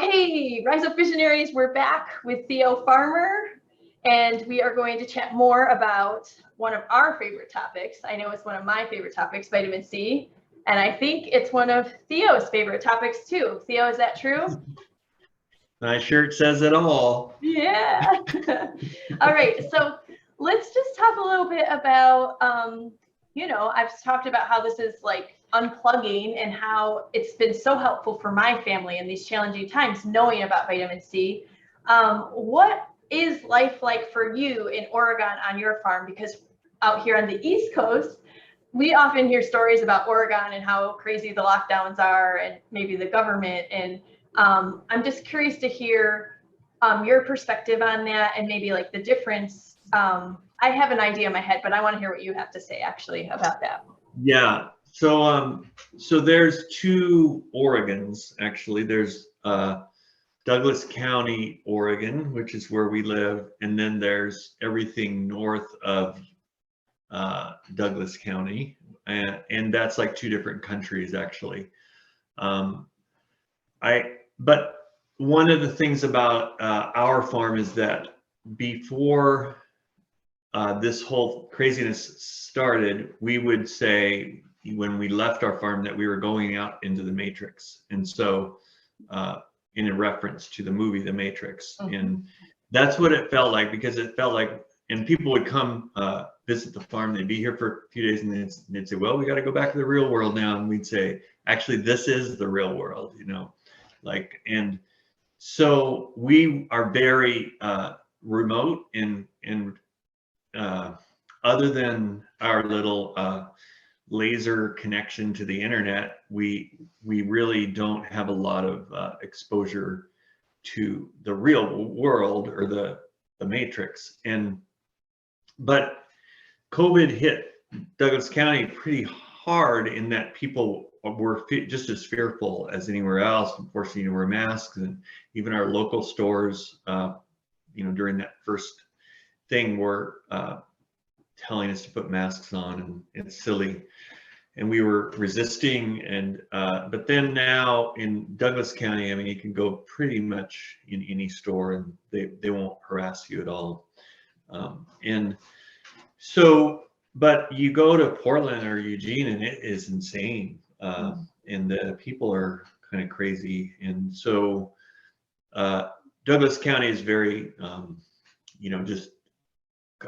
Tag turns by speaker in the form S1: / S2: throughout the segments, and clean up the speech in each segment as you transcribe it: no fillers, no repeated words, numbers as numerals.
S1: Hey, RiseUP Visionaries, we're back with Theo Farmer, and we are going to chat more about one of our favorite topics. I know it's one of my favorite topics, vitamin C, and I think it's one of Theo's favorite topics too. Theo, is that true?
S2: My shirt says it all.
S1: Yeah. All right, so let's just talk a little bit about, I've talked about how this is like unplugging and how it's been so helpful for my family in these challenging times, knowing about vitamin C. What is life like for you in Oregon on your farm? Because out here on the East Coast, we often hear stories about Oregon and how crazy the lockdowns are and maybe the government. And I'm just curious to hear your perspective on that and maybe like the difference. I have an idea in my head, but I want to hear what you have to say actually about that.
S2: Yeah. So there's two Oregons actually. There's Douglas County, Oregon, which is where we live, and then there's everything north of Douglas County, and that's like two different countries actually. But one of the things about our farm is that before this whole craziness started, we would say when we left our farm that we were going out into the Matrix. And so in a reference to the movie, The Matrix. Mm-hmm. And that's what it felt like, because it felt like, and people would come visit the farm, they'd be here for a few days, and they'd say, well, we got to go back to the real world now. And we'd say, actually, this is the real world, and so we are very remote and other than our little laser connection to the internet, we really don't have a lot of exposure to the real world or the Matrix. But COVID hit Douglas County pretty hard in that people were just as fearful as anywhere else, forcing you to wear masks, and even our local stores, during that first thing were telling us to put masks on, and it's silly, and we were resisting. And but then now in Douglas County, I mean, you can go pretty much in any store and they won't harass you at all. And so, but you go to Portland or Eugene and it is insane, and the people are kind of crazy. And so Douglas County is very just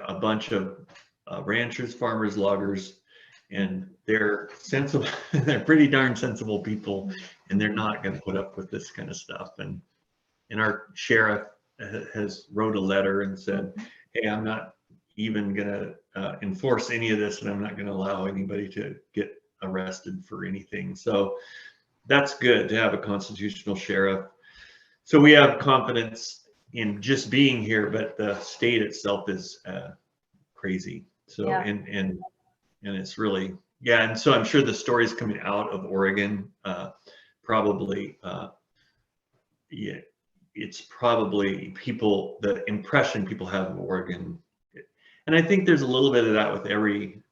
S2: a bunch of ranchers, farmers, loggers, and they're sensible. They're pretty darn sensible people, and they're not going to put up with this kind of stuff. And our sheriff has wrote a letter and said, hey, I'm not even going to enforce any of this, and I'm not going to allow anybody to get arrested for anything. So that's good to have a constitutional sheriff. So we have confidence in just being here, but the state itself is crazy. So yeah. and it's really, yeah. And so I'm sure the stories coming out of Oregon probably it's probably the impression people have of Oregon. And I think there's a little bit of that with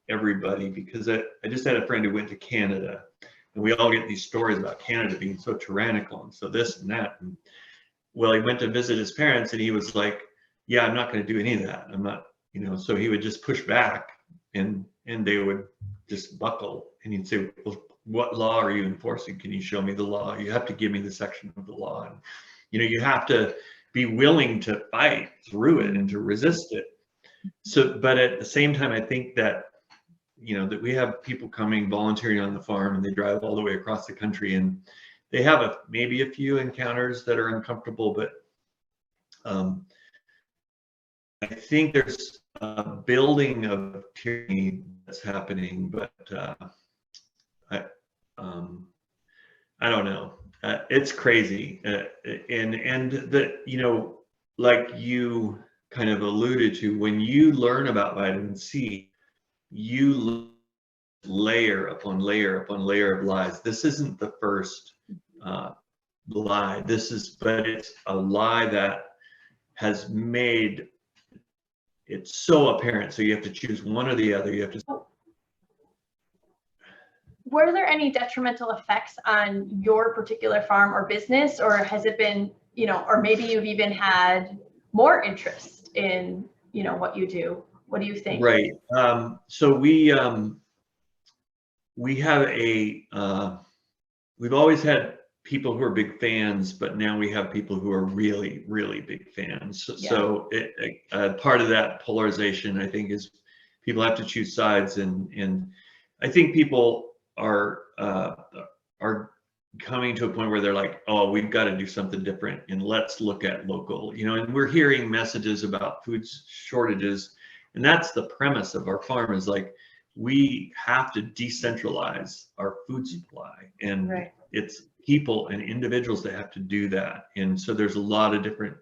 S2: everybody, because I just had a friend who went to Canada, and we all get these stories about Canada being so tyrannical and so this and that. And well, he went to visit his parents, and he was like, yeah, I'm not going to do any of that. I'm not, so he would just push back, and they would just buckle, and he'd say, well, what law are you enforcing? Can you show me the law? You have to give me the section of the law. And, you have to be willing to fight through it and to resist it. So, but at the same time, I think that, that we have people coming volunteering on the farm, and they drive all the way across the country, and they have maybe a few encounters that are uncomfortable, but I think there's a building of tyranny that's happening, but I don't know. It's crazy, and that like you kind of alluded to, when you learn about vitamin C, you layer upon layer upon layer of lies. This isn't the first lie. But it's a lie that has made it so apparent. So you have to choose one or the other. You have to.
S1: were there any detrimental effects on your particular farm or business, or has it been, or maybe you've even had more interest in, what you do? What do you think?
S2: Right. So we have we've always had people who are big fans, but now we have people who are really, really big fans.
S1: Yeah.
S2: So part of that polarization, I think, is people have to choose sides, and I think people are coming to a point where they're like, oh, we've got to do something different, and let's look at local, and we're hearing messages about food shortages, and that's the premise of our farm, is like, we have to decentralize our food supply, and
S1: Right.
S2: it's people and individuals that have to do that. And so there's a lot of different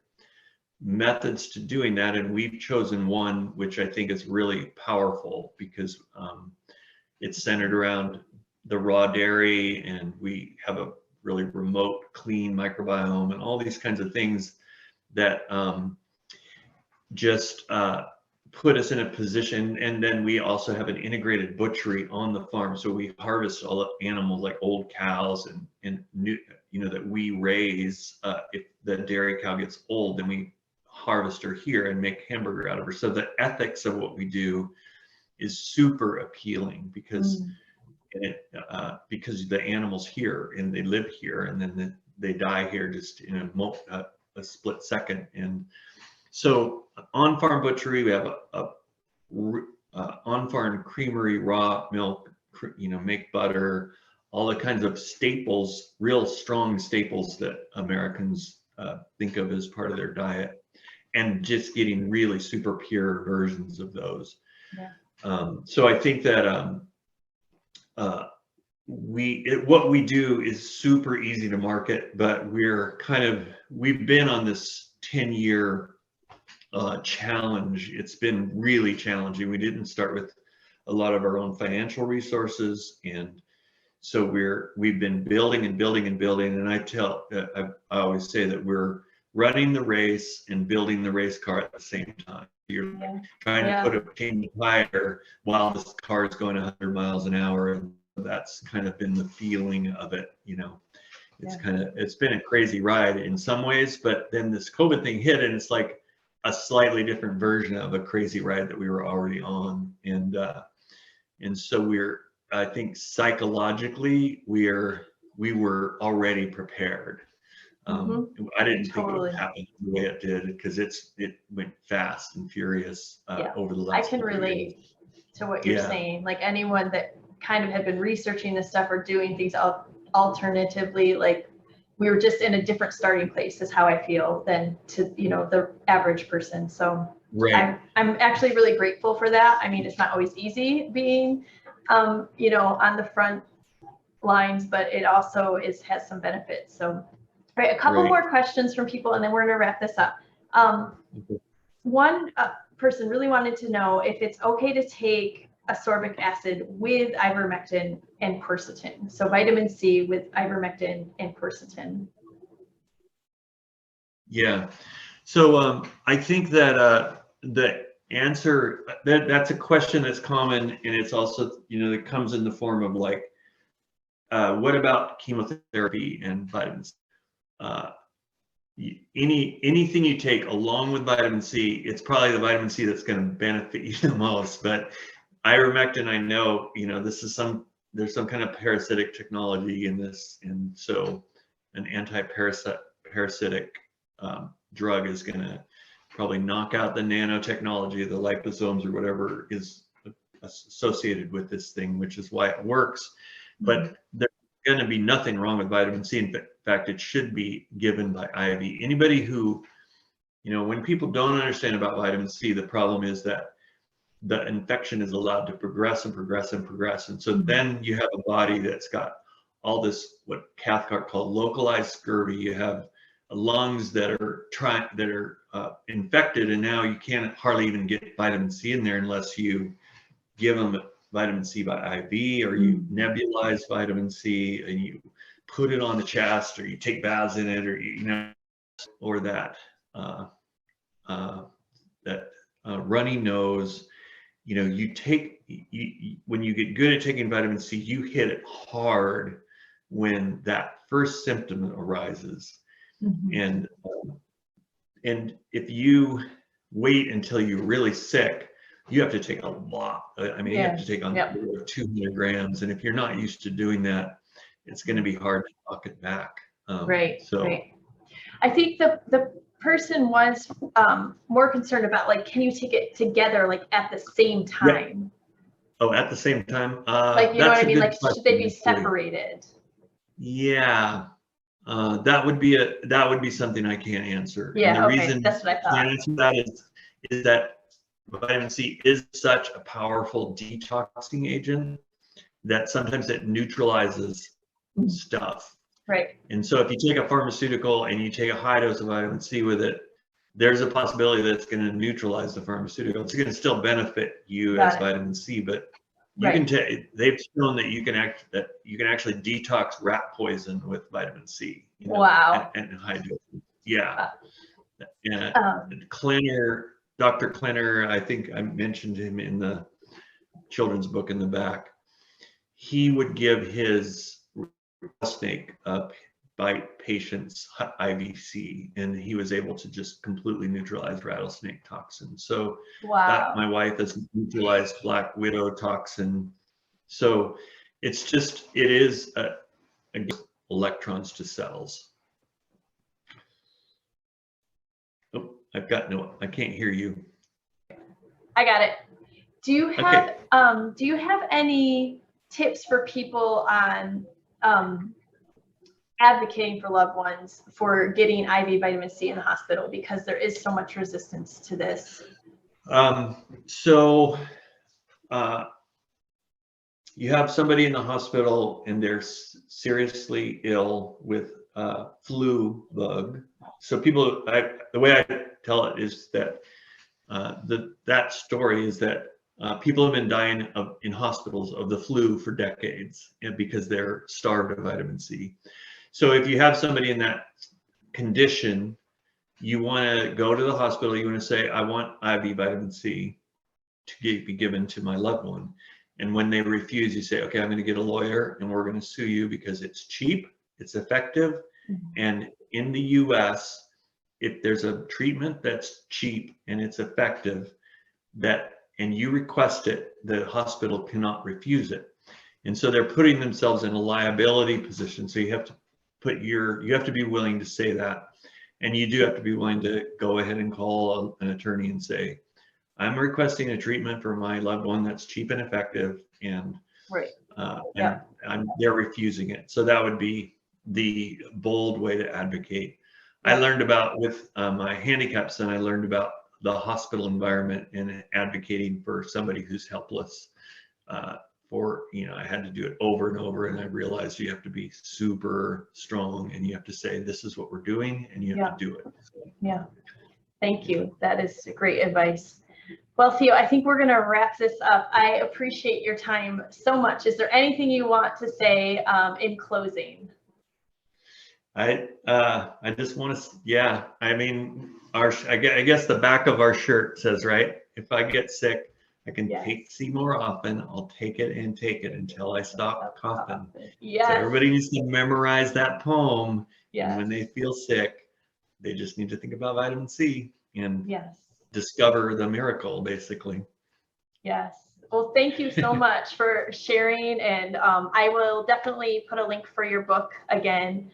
S2: methods to doing that, and we've chosen one which I think is really powerful, because it's centered around the raw dairy, and we have a really remote, clean microbiome, and all these kinds of things that just put us in a position. And then we also have an integrated butchery on the farm, so we harvest all the animals, like old cows and new, that we raise. If the dairy cow gets old, then we harvest her here and make hamburger out of her. So the ethics of what we do is super appealing, because because the animals here, and they live here, and then they die here just in a split second. And so on-farm butchery, we have a on-farm creamery, raw milk, make butter, all the kinds of staples, real strong staples that Americans think of as part of their diet, and just getting really super pure versions of those.
S1: Yeah.
S2: So I think that what we do is super easy to market, but we've been on this 10-year challenge. It's been really challenging. We didn't start with a lot of our own financial resources, and so we've been building and building and building. And I always say that we're running the race and building the race car at the same time. You're trying to put a chain tire while this car is going 100 miles an hour, and that's kind of been the feeling of it. It's been a crazy ride in some ways, but then this COVID thing hit, and it's like a slightly different version of a crazy ride that we were already on. And so I think psychologically we were already prepared. I didn't think it would happen the way it did, because it went fast and furious over the last.
S1: I can relate to what you're saying. Like, anyone that kind of had been researching this stuff or doing things alternatively, like, we were just in a different starting place, is how I feel, than to the average person. So I'm actually really grateful for that. I mean, it's not always easy being on the front lines, but it also has some benefits. So right, a couple more questions from people, and then we're going to wrap this up. One person really wanted to know if it's okay to take ascorbic acid with ivermectin and quercetin. So vitamin C with ivermectin and quercetin.
S2: Yeah. So I think that the answer, that's a question that's common, and it's also, it comes in the form of like, what about chemotherapy and vitamins? Anything you take along with vitamin C, it's probably the vitamin C that's going to benefit you the most. But ivermectin, I know, there's some kind of parasitic technology in this, and so an anti-parasitic drug is going to probably knock out the nanotechnology, the liposomes or whatever is associated with this thing, which is why it works. But there's going to be nothing wrong with vitamin C. In fact, it should be given by IV. Anybody who, when people don't understand about vitamin C, the problem is that the infection is allowed to progress and progress and progress. And so then you have a body that's got all this, what Cathcart called localized scurvy. You have lungs that are infected, and now you can't hardly even get vitamin C in there unless you give them vitamin C by IV, or you nebulize vitamin C and you put it on the chest, or you take baths in it, or or that runny nose. you know, when you get good at taking vitamin C, you hit it hard when that first symptom arises. And if you wait until you're really sick, you have to take a lot. I mean, you have to take on 200 grams. And if you're not used to doing that, it's going to be hard to knock it back.
S1: Right. I think the person was more concerned about, like, can you take it together, like at the same time?
S2: Oh, at the same time?
S1: Like, you know what I mean? Like, should they be separated?
S2: Yeah. That would be something I can't answer.
S1: Yeah,
S2: and the reason
S1: that's what I thought.
S2: I can't answer that is that vitamin C is such a powerful detoxing agent that sometimes it neutralizes stuff.
S1: Right.
S2: And so if you take a pharmaceutical and you take a high dose of vitamin C with it, there's a possibility that it's going to neutralize the pharmaceutical. It's going to still benefit you as vitamin C, but you can they've shown that you can actually detox rat poison with vitamin C. You know,
S1: wow.
S2: And high dose. Yeah. Klenner, Dr. Klenner, I think I mentioned him in the children's book in the back. He would give his rattlesnake bite patients IVC, and he was able to just completely neutralize rattlesnake toxin. So that, my wife has neutralized black widow toxin. So it is electrons to cells. Oh, I can't hear you.
S1: I got it. Do you have any tips for people on advocating for loved ones for getting IV vitamin C in the hospital, because there is so much resistance to this?
S2: You have somebody in the hospital and they're seriously ill with flu bug. So the way I tell it is that that story is that people have been dying in hospitals of the flu for decades, and because they're starved of vitamin C. So if you have somebody in that condition, you want to go to the hospital, you want to say, I want IV vitamin C to be given to my loved one. And when they refuse, you say, okay, I'm going to get a lawyer and we're going to sue you because it's cheap, it's effective. And in the US, if there's a treatment that's cheap and it's effective, and you request it, the hospital cannot refuse it. And so they're putting themselves in a liability position. So you have to be willing to say that. And you do have to be willing to go ahead and call an attorney and say, I'm requesting a treatment for my loved one that's cheap and effective, and they're refusing it. So that would be the bold way to advocate. I learned about, with my handicapped son, I learned about the hospital environment and advocating for somebody who's helpless. I had to do it over and over, and I realized you have to be super strong and you have to say, this is what we're doing, and you have to do it.
S1: Yeah. Thank you. That is great advice. Well, Theo, I think we're going to wrap this up. I appreciate your time so much. Is there anything you want to say in closing?
S2: I just want to, I mean, I guess the back of our shirt says, right, if I get sick, I can take C more often. I'll take it and take it until I stop coughing.
S1: Yes.
S2: So everybody needs to memorize that poem. And when they feel sick, they just need to think about vitamin C and discover the miracle, basically.
S1: Yes. Well, thank you so much for sharing. And I will definitely put a link for your book again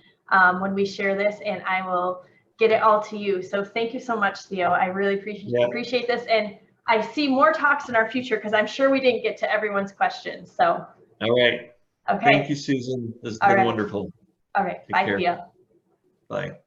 S1: when we share this, and I will get it all to you. So thank you so much, Theo. I really appreciate this. And I see more talks in our future, because I'm sure we didn't get to everyone's questions. So.
S2: All right.
S1: Okay.
S2: Thank you, Susan. This has been wonderful.
S1: All right. Bye, Theo.
S2: Bye.